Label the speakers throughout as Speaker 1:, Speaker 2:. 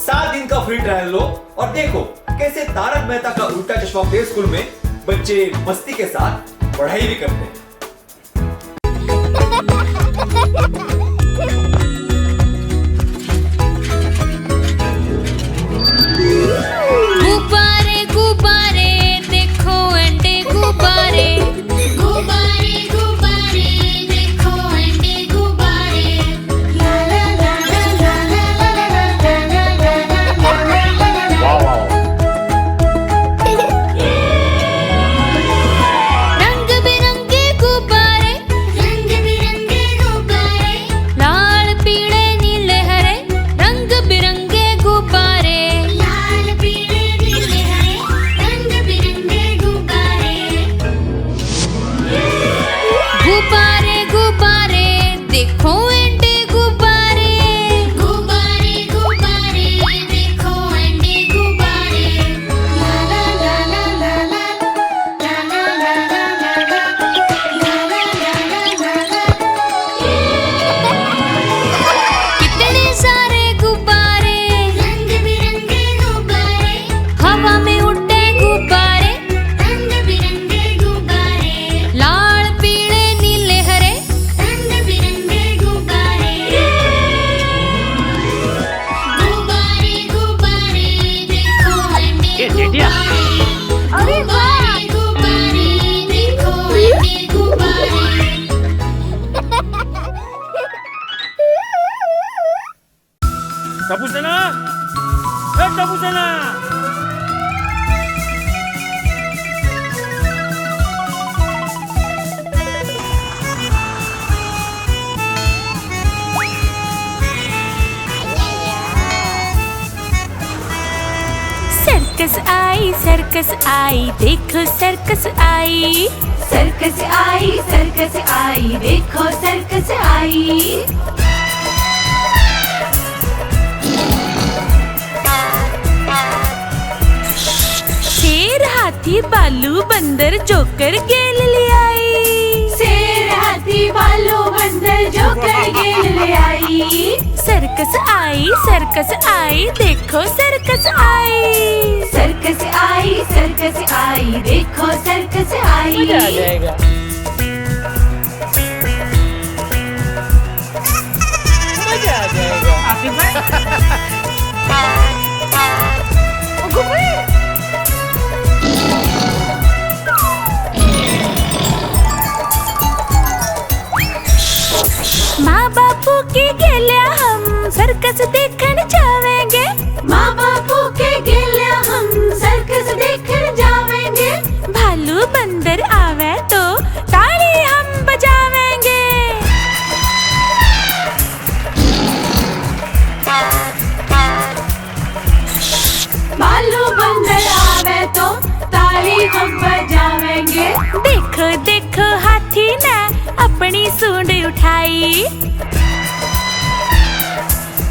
Speaker 1: 7 दिन का free trial लो और देखो कैसे तारक मेहता का उल्टा चश्मा प्ले स्कूल में बच्चे मस्ती के साथ पढ़ाई भी करते हैं।
Speaker 2: गुब्बारे गुब्बारे देखो अंडे गुब्बारे, गुब्बारे गुब्बारे देखो अंडे गुब्बारे, ला ला ला ला ला ला ला ला ला। रंग बिरंगे गुब्बारे, रंग बिरंगे गुब्बारे, लाल पीले नीले हरे रंग बिरंगे गुब्बारे, लाल पीले नीले हरे रंग बिरंगे गुब्बारे। गुब्बारे गुब्बारे देखो अंडे गुब्बारे, गुब्बारे गुब्बारे देखो अंडे गुब्बारे, ला ला ला ला ला ला ला ला ला ला ला ला ला। कितने सारे गुब्बारे, रंग बिरंगे गुब्बारे, हवा में उड़ते गुब्बारे, रंग बिरंगे गुब्बारे, लाल पीले नीले हरे रंग बिरंगे गुब्बारे। गुब्बारे गुब्बारे देखो अंडे गुब्बारे, गुब्बारे गुब्बारे देखो अंडे गुब्बारे।
Speaker 3: Tapu sana! Tapu sana!
Speaker 2: Circus आई देखो सर्कस आई, सर्कस आई देखो सर्कस आई। शेर हाथी भालू बंदर जोकर गेल ले आई, शेर हाथी भालू बंदर जोकर गेल ले आई। सर्कस आई देखो सर्कस आई, सर्कस आई देखो सर्कस आई।
Speaker 3: मजा आ जाएगा। मजा आ जाएगा।
Speaker 2: माँ बापू के गेल्या हम सर्कस देखने जावेंगे, माँ बापू के गेल्या हम सर्कस देखने जावेंगे। भालू बंदर आवे तो ताली हम बजावेंगे। भालू बंदर आवे तो ताली हम बजावेंगे। देखो देखो हाथी ने अपनी सूंड उठाई,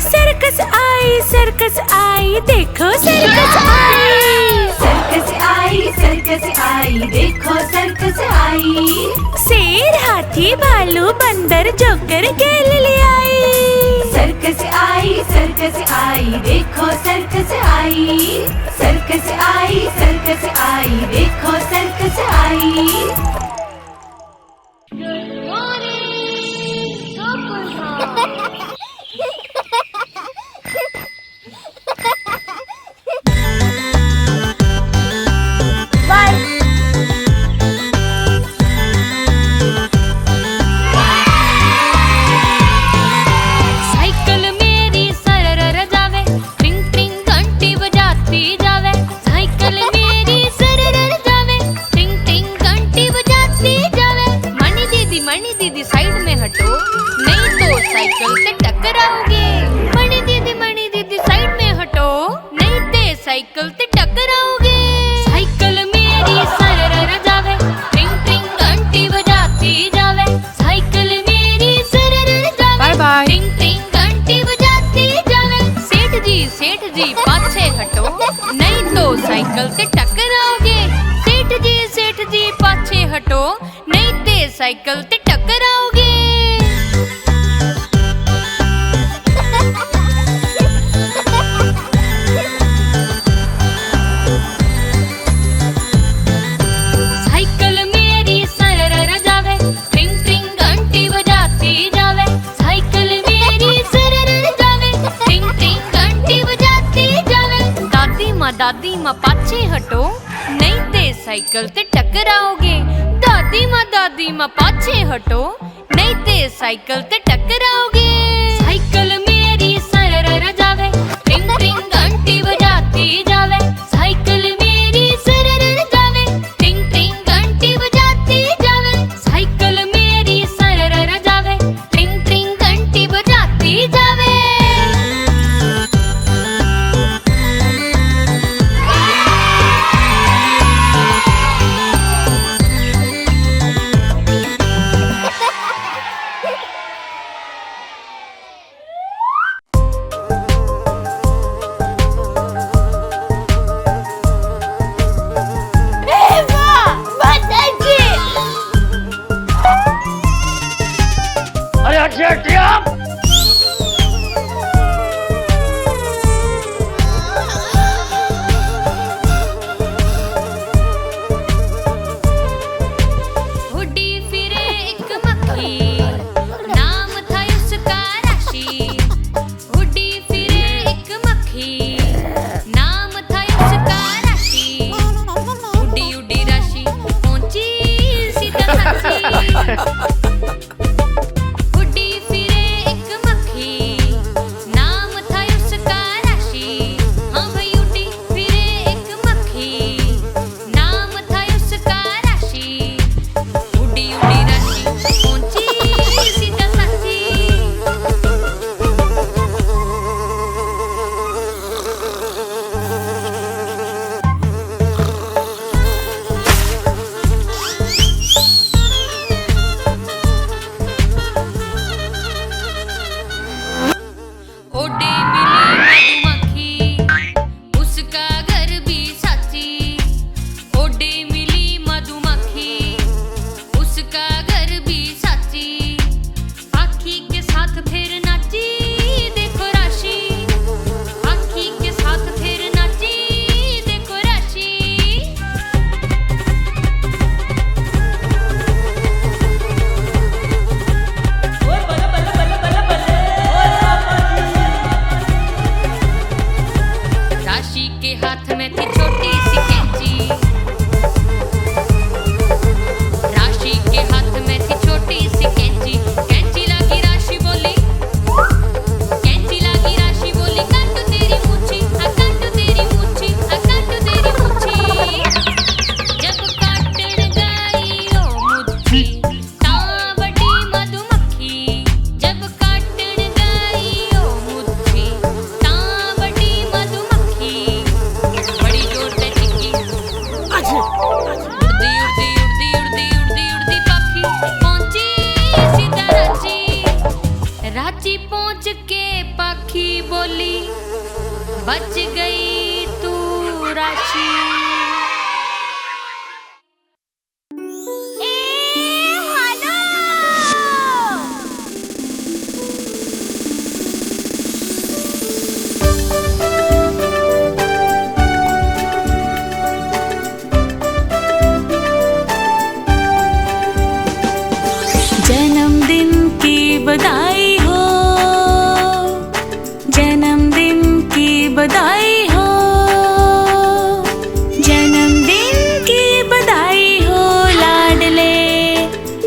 Speaker 2: सर्कस आई देखो सर्कस आई, सर्कस आई देखो सर्कस आई। शेर हाथी भालू बंदर जोकर गेल ले आई, सर्कस आई देखो सर्कस आई, सर्कस आई देखो सर्कस आई। साइकिल मेरी सरर जावे, ट्रिंग ट्रिंग घंटी बजाती जावे। साइकिल मेरी सरर जावे, ट्रिंग ट्रिंग घंटी बजाती जावे। मणि दीदी साइड में हटो, नहीं तो साइकिल से टकराओगे। मणि दीदी साइड में हटो, नहीं तो साइकिल से टकराओगे। साइकिल मेरी सरर जावे, ट्रिंग ट्रिंग घंटी बजाती जावे। साइकिल मेरी सरर जावे, ट्रिंग ट्रिंग घंटी बजाती जावे। सेठ जी पाछे हटो, नहीं तो साइकिल से टकराओगे। सेठ जी पाछे हटो, नहीं तो साइकिल से टकराओगे। दादी माँ पाछे हटो, नहीं ते साइकिल ते टकराओगे। दादी माँ पाछे हटो, नहीं ते साइकिल ते टकराओगे। साइकिल मेरी सरर जावे, ट्रिंग ट्रिंग घंटी बजाती जावे। साइकिल मेरी सरर जावे, ट्रिंग ट्रिंग घंटी बजाती जावे। साइकिल मेरी सरर जावे, ट्रिंग ट्रिंग घंटी बजाती जावे।
Speaker 3: अरे हटिया हटिया।
Speaker 2: उड़ी फिरे एक मक्खी, नाम था उसका राशि। उड़ी फिरे एक मक्खी, नाम था उसका राशि। उड़ी उड़ी राशि पहुंची सीधा राशि। उड़ी फिरे एक मक्खी, नाम था उसका राशि। हाँ भाई उड़ी फिरे एक मक्खी, नाम था उसका राशि। उड़ी उड़ी राशि पहुंची सीधा राशि। ओडे मिली मधुमक्खी, उसका घर भी साची। ओडे मिली मधुमक्खी, उसका घर भी साची। आखी के साथ फिर नाची देखो राशि। आखी के साथ फिर नाची देखो राशि। राशि के हाथ में थी छोटी सी कैंची। राशि के हाथ में थी छोटी सी कैंची। कैंची लगी राशि बोली, कैंची लगी राशि बोली, काटो तेरी मूछी, काटो तेरी मूछी, काटो तेरी मूछी। जब काटन गई ओ मुच्छी, तां बड़ी मधुमक्खी। जब काटन गई ओ मुच्छी, तां बड़ी मधुमक्खी। बड़ी जोर से चिक्की, उड़दी उड़दी उड़दी उड़दी उड़दी उड़दी पक्षी पहुंची सीधा रांची। रांची पहुंच के पक्षी बोली, बच गई तू राशि।
Speaker 4: जन्मदिन की बधाई हो, जन्मदिन की बधाई हो, जन्मदिन की बधाई हो लाडले,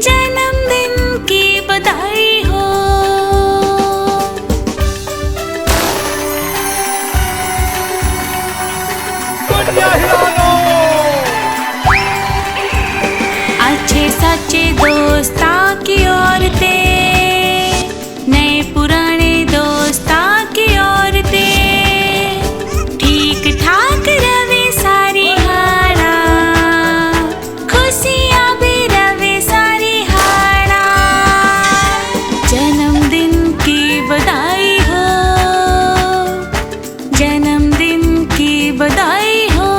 Speaker 4: जन्मदिन की बधाई हो। अच्छे सच्चे दोस्तां की औरतें, नए पुराने दोस्तां की औरतें, ठीक ठाक रवे सारी हाड़ा, खुशियाँ भी रवे सारी हाड़ा। जन्मदिन की बधाई हो, जन्मदिन की बधाई हो,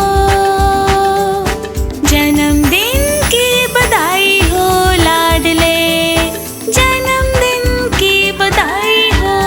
Speaker 4: जन्मदिन की बधाई हो लाडले, जन्मदिन की बधाई हो।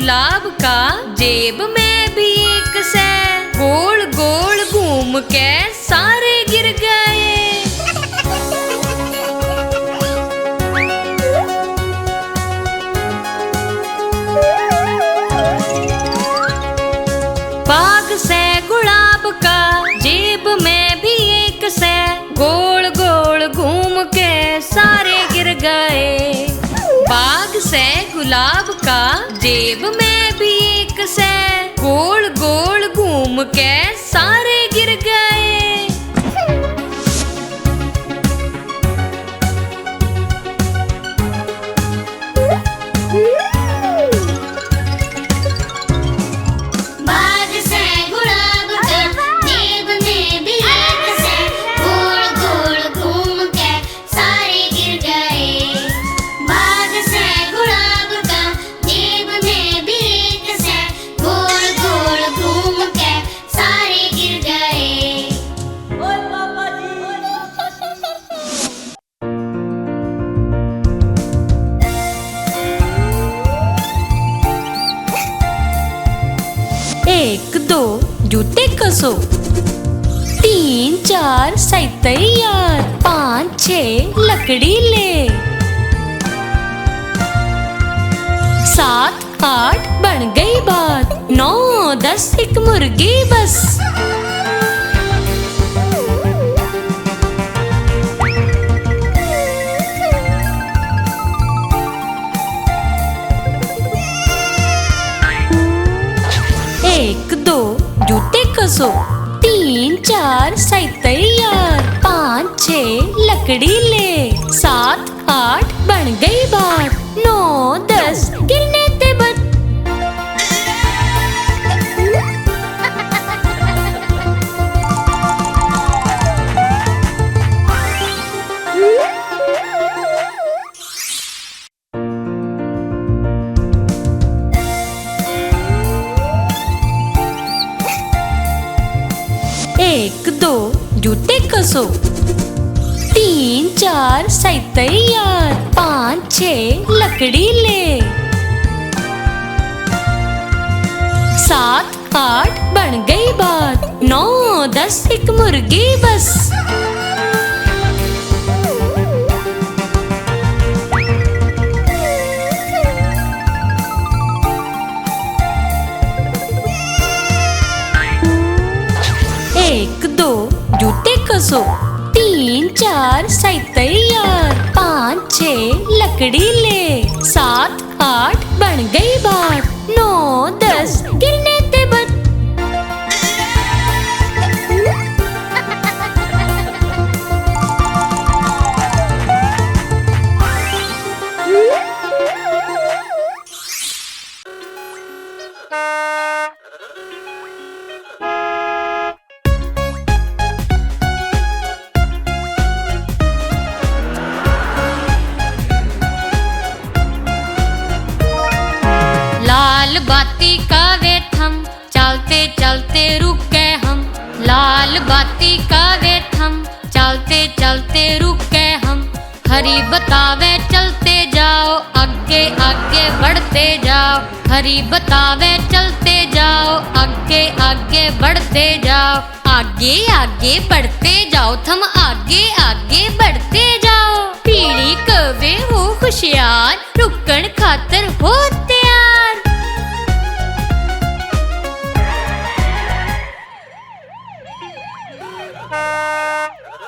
Speaker 2: गुलाब का जेब में भी एक से गोल गोल घूम के सारे गिर गए। बाग से गुलाब का जेब में भी एक से गोल गोल घूम के सारे गिर गए। बाग से गुलाब का जेब में भी एक से गोल गोल घूम के सारे गिर गए।
Speaker 5: बाग से गुलाब का जेब में भी एक से गोल गोल घूम के सारे गिर गए। बाग से गुलाब का जेब में भी एक से गोल गोल घूम के सारे गिर गए।
Speaker 2: एक दो जूते कसो, तीन चार सही तैयार, पाँच छः लकड़ी ले, सात आठ बन गई बात, 9 10 एक मुर्गी बस। एक दो जूते कसो, तीन चार सही तैयार, पाँच छः लकड़ी ले, सात आठ बन गई बात, 9 10 गिरने ते बच। एक दो जूते कसो, तीन चार सही तैयार, पाँच छः लकड़ी ले, सात आठ बन गई बात, 9 10 एक मुर्गी बस। एक दो जूते कसो, तीन चार सही तैयार, पाँच छः लकड़ी ले, सात आठ बन गई बात, 9 10 गिरने ते बच। लाल बाती का वेट हम चलते चलते रुक गए हम, लाल बाती का वेट हम चलते चलते रुक गए हम, हरी बतावे चलते जाओ आगे आगे बढ़ते जाओ, हरी बतावे चलते जाओ आगे आगे बढ़ते जाओ, आगे आगे बढ़ते जाओ थम आगे आगे बढ़ते जाओ, पीढ़ी कवे हो होशियार रुकन खातर हो तैयार।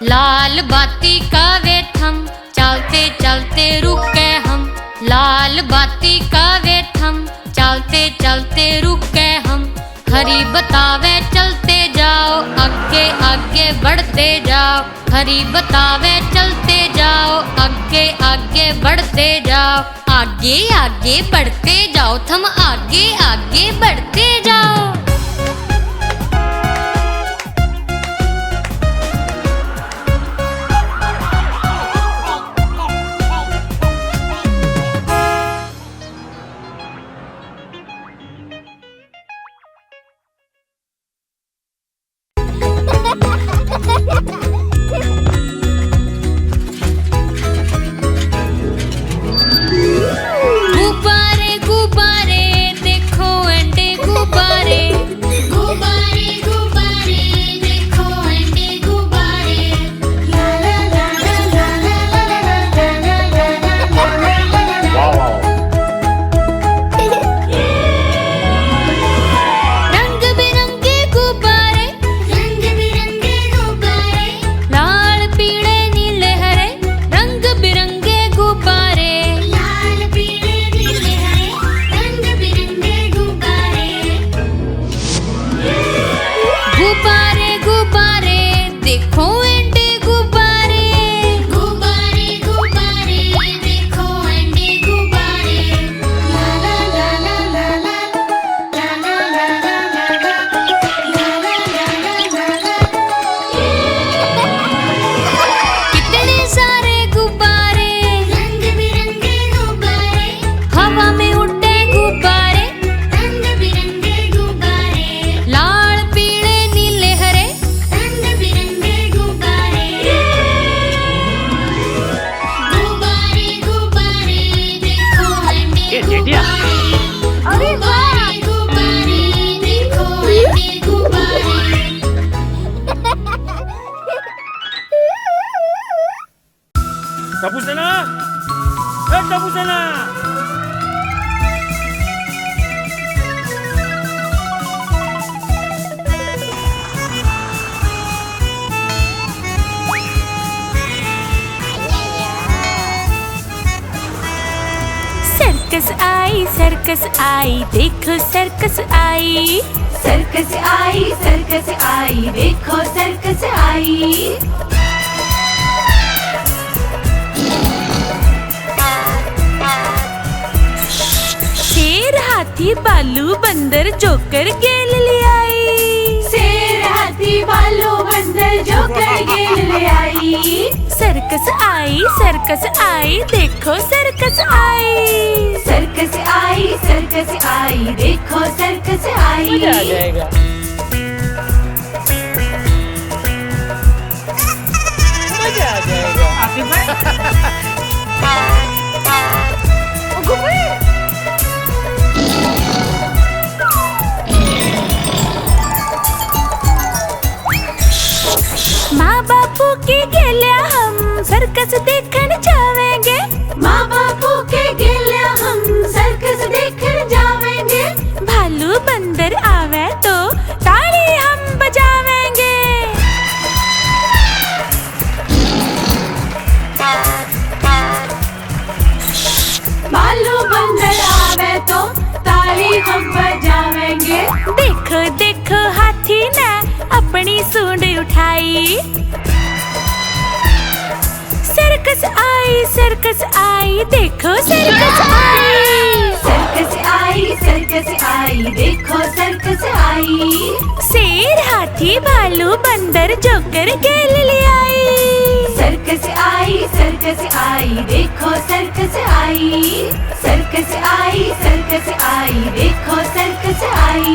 Speaker 2: लाल बाती का वेट हम चलते चलते रुक गए हम, लाल बाती का वेट हम चलते चलते रुक गए हम, हरी बतावे चलते जाओ आगे आगे बढ़ते जाओ, हरी बतावे चलते जाओ आगे आगे बढ़ते जाओ, आगे आगे बढ़ते जाओ थम आगे आगे बढ़ते जाओ। गुब्बारे गुब्बारे देखो
Speaker 3: टपू सेना, ए टपू सेना।
Speaker 4: सर्कस आई देखो सर्कस आई। सर्कस आई देखो सर्कस आई। शेर हाथी भालू बंदर जोकर गेल ले आई। शेर हाथी भालू बंदर जोकर गेल ले आई। सर्कस आई देखो सर्कस आई। सर्कस आई देखो सर्कस आई।
Speaker 3: मजा आ जाएगा। मजा आ जाएगा। आसिफ भाई।
Speaker 4: माँ बापू के गेल्या हम सर्कस देखने जावेंगे। माँ बापू के गेल्या हम सर्कस देखने जावेंगे। भालू बंदर आवे तो ताली हम बजावेंगे। भालू बंदर आवे तो ताली हम बजावेंगे। देखो देखो हाथी ने अपनी सूंड उठाई। सर्कस आई देखो सर्कस आई। सर्कस आई देखो सर्कस आई। शेर हाथी भालू बंदर जोकर गेल ले आई। सर्कस आई देखो सर्कस आई। सर्कस आई देखो सर्कस आई।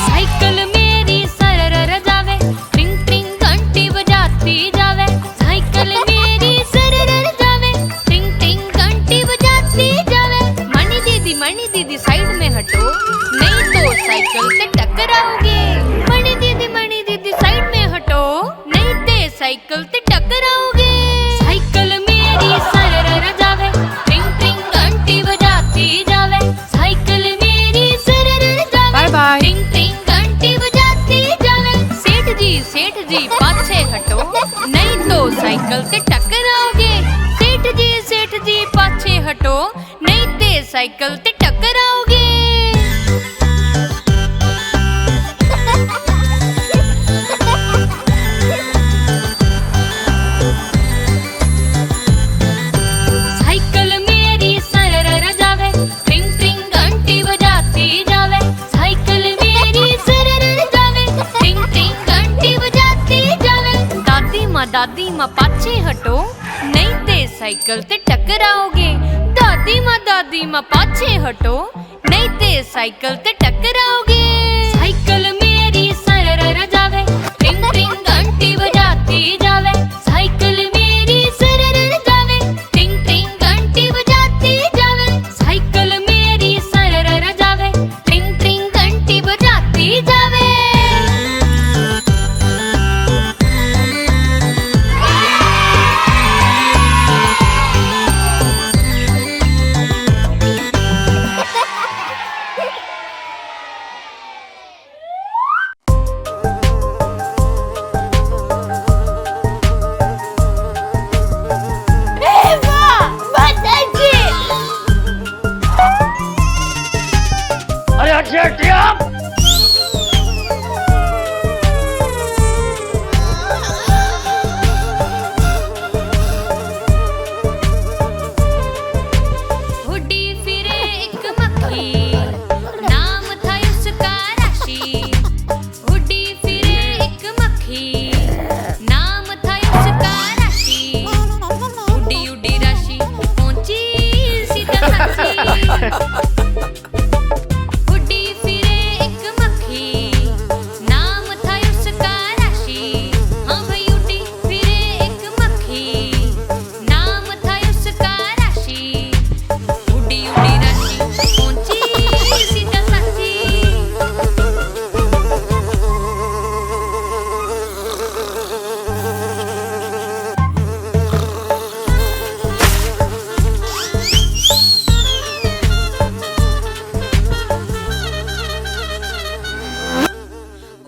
Speaker 2: साइकिल मेरी सरर जावे, ट्रिंग ट्रिंग घंटी बजाती जावे। साइकिल मेरी सरर जावे, ट्रिंग ट्रिंग घंटी बजाती जावे। मणि दीदी साइड में हटो, नहीं तो साइकिल से टकराओगे। मणि दीदी साइड में हटो, नहीं तो साइकिल से टकराओगे। साइकिल मेरी सरर जावे, ट्रिंग ट्रिंग घंटी बजाती जावे। साइकिल मेरी सरर जावे,
Speaker 4: बाय।
Speaker 2: ट्रिंग ट्रिंग घंटी बजाती जावे। सेठ जी पाछे हटो, नहीं तो साइकिल से टकराओगे। सेठ जी पाछे हटो, नहीं तो साइकिल से टकराओगे। साइकिल मेरी सरर जावे, ट्रिंग ट्रिंग घंटी बजाती जावे। साइकिल मेरी सरर जावे, ट्रिंग ट्रिंग घंटी बजाती जावे। दादी माँ पाछे हटो, नहीं ते साइकिल से टकराओगे। दादी माँ पाछे हटो, नहीं ते साइकिल से टकराओगे। साइकिल मेरी सरर जावे, ट्रिंग ट्रिंग घंटी बजाती जावे। साइकिल मेरी सरर जावे, ट्रिंग ट्रिंग घंटी बजाती जावे। साइकिल मेरी सरर जावे, ट्रिंग ट्रिंग घंटी बजाती जावे।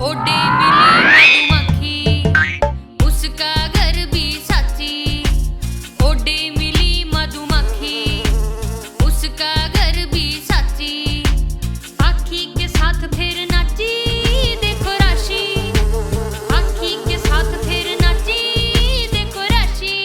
Speaker 2: ओडे मिली मधुमक्खी उसका घर भी साथी। ओडे मिली मधुमक्खी उसका घर भी साथी। पाखी के साथ फिर नाची देखो राशि। पाखी के साथ फिर नाची देखो राशि।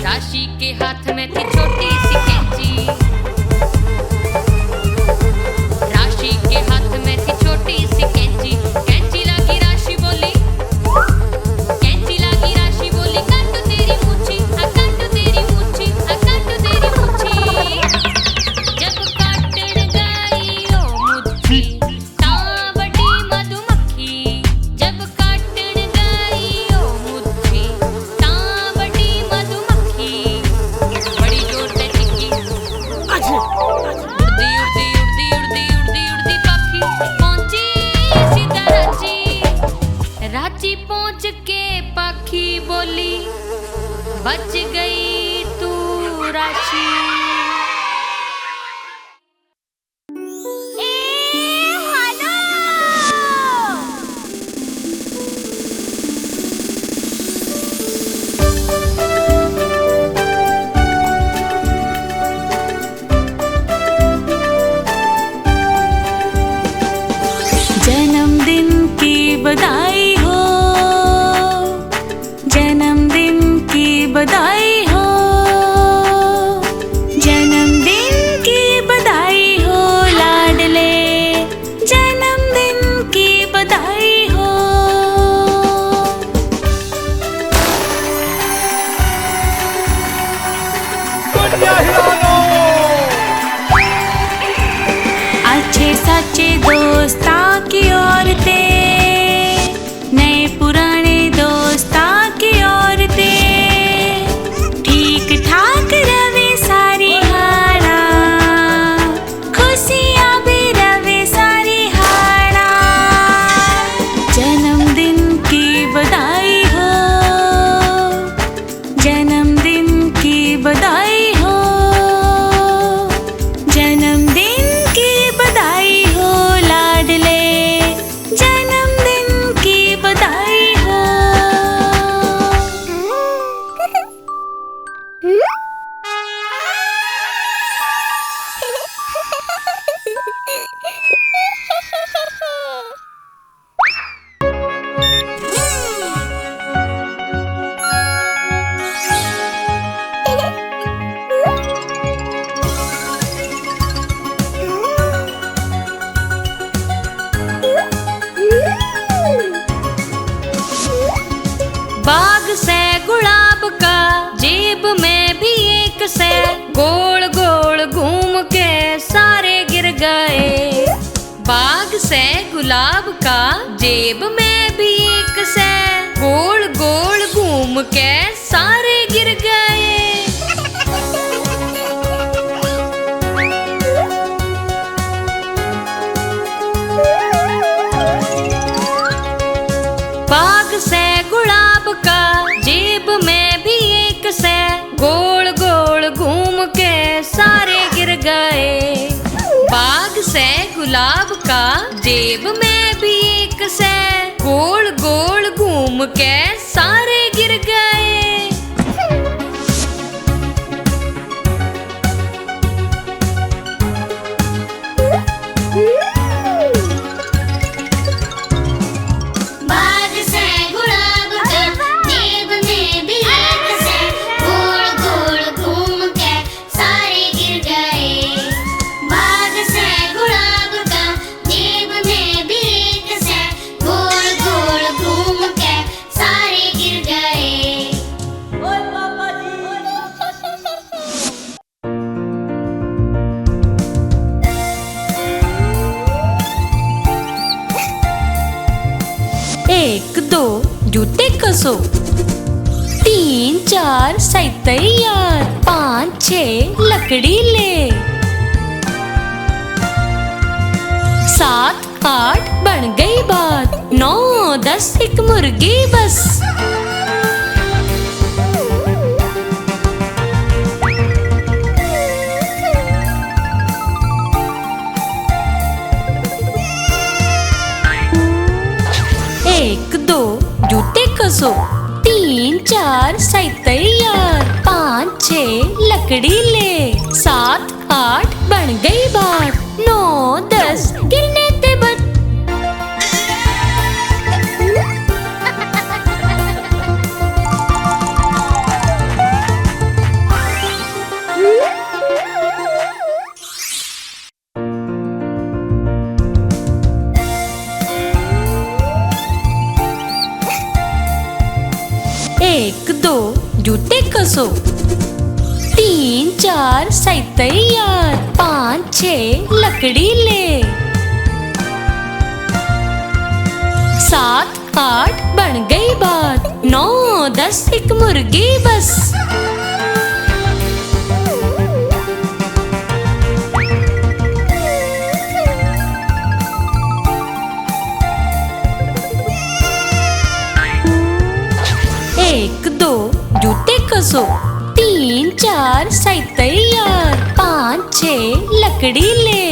Speaker 2: राशि के हाथ में थी छोटी सी कैंची। राशि के हाथ में थी छोटी सी कैंची। कैंची लागी राशि बोली। कैंची लागी राशि बोली काट तेरी मूछी। हाँ काट तेरी मूछी। हाँ काट तेरी मूछी। जब काटन गई ओ मुट्ठी तां बड़ी मधुमक्खी। जब काटन गई ओ मुट्ठी तां बड़ी मधुमक्खी। बड़ी जोर से चिक्की। उड़दी उड़दी उड़दी उड़दी उड़दी उड़दी पाखी पहुंची सीधा रांची। रांची पहुंच के पाखी बोली बच गई तू राशि।
Speaker 4: जन्मदिन की बधाई हो। जन्मदिन की बधाई हो। जन्मदिन की बधाई हो लाडले। जन्मदिन की बधाई हो। अच्छे सच्चे दोस्तां की औरतें। नए पुराने दोस्तां की औरतें। ठीक ठाक रवे सारी हाड़ा। खुशियाँ भी रवे सारी हाड़ा। जन्मदिन की बधाई हो। जन्मदिन की बधाई हो। जन्मदिन की बधाई हो लाडले। जन्मदिन की बधाई हो। बाग से गुलाब का जेब में भी एक से। गोल गोल घूम के सारे गिर गए। बाग से गुलाब का जेब में भी एक से। गोल गोल घूम के सारे गिर गए। बाग से गुलाब का जेब में भी एक से। गोल गोल घूम के सारे गिर गए। बाग से गुलाब का जेब में भी एक से। गोल गोल घूम के सारे गिर गए।
Speaker 5: बाग से गुलाब का जेब में भी एक से। गोल गोल घूम के सारे गिर गए। बाग से गुलाब का जेब में भी एक से। गोल गोल घूम के सारे गिर गए।
Speaker 2: एक दो जूते कसो। 3 4 सही तैयार। 5 6 लकड़ी ले। 7 8 बन गई बात। 9 10 एक मुर्गी बस।
Speaker 4: जूते कसो 3 4 7 तैयार 5 6 लकड़ी ले 7 8 बन गई बात 9 10 गिरने ते बच एक दो जूते कसो 3 4 7 तैयार 5 6 लकड़ी ले 7 8 बन गई बात 9 10 एक मुर्गी बस एक दो जूते कसो 3 4 7 तैयार 5 6 लकड़ी ले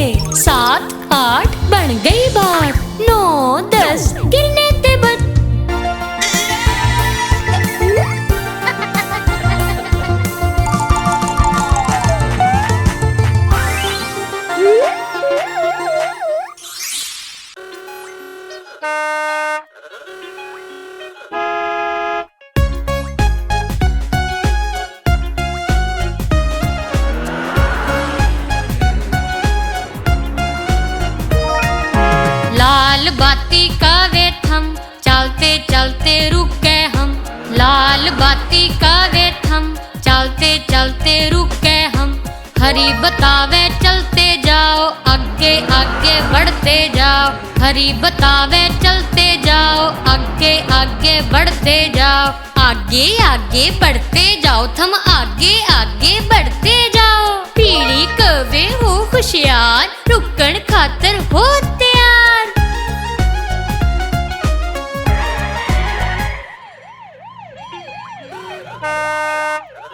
Speaker 4: 7 8 बन गई बात 9 10 गिरने ते बच लाल बाती का वे थम चलते चलते रुक गए हम लाल बाती का वे थम चलते चलते रुक गए हम हरी बतावे चलते जाओ आगे आगे बढ़ते जाओ हरी बतावे चलते जाओ आगे आगे बढ़ते जाओ आगे आगे बढ़ते जाओ थम आगे आगे बढ़ते जाओ पीढ़ी कवे हो होशियार रुकन खातर हो तैयार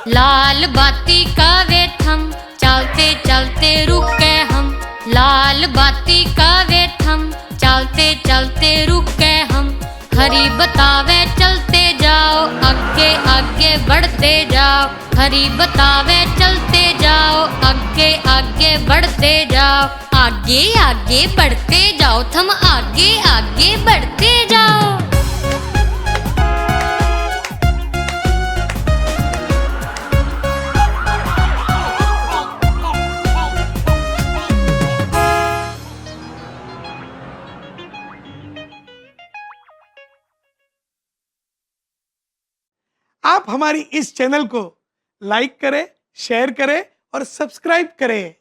Speaker 4: लाल बाती का वे थम चलते चलते रुक गए हम लाल बाती का वे थम चलते चलते रुक गए हम हरी बतावे चलते जाओ आगे आगे बढ़ते जाओ हरी बतावे चलते जाओ आगे आगे बढ़ते जाओ आगे आगे बढ़ते जाओ थम आगे आगे बढ़ते जाओ
Speaker 6: आप हमारी इस चैनल को लाइक करें, शेयर करें और सब्सक्राइब करें।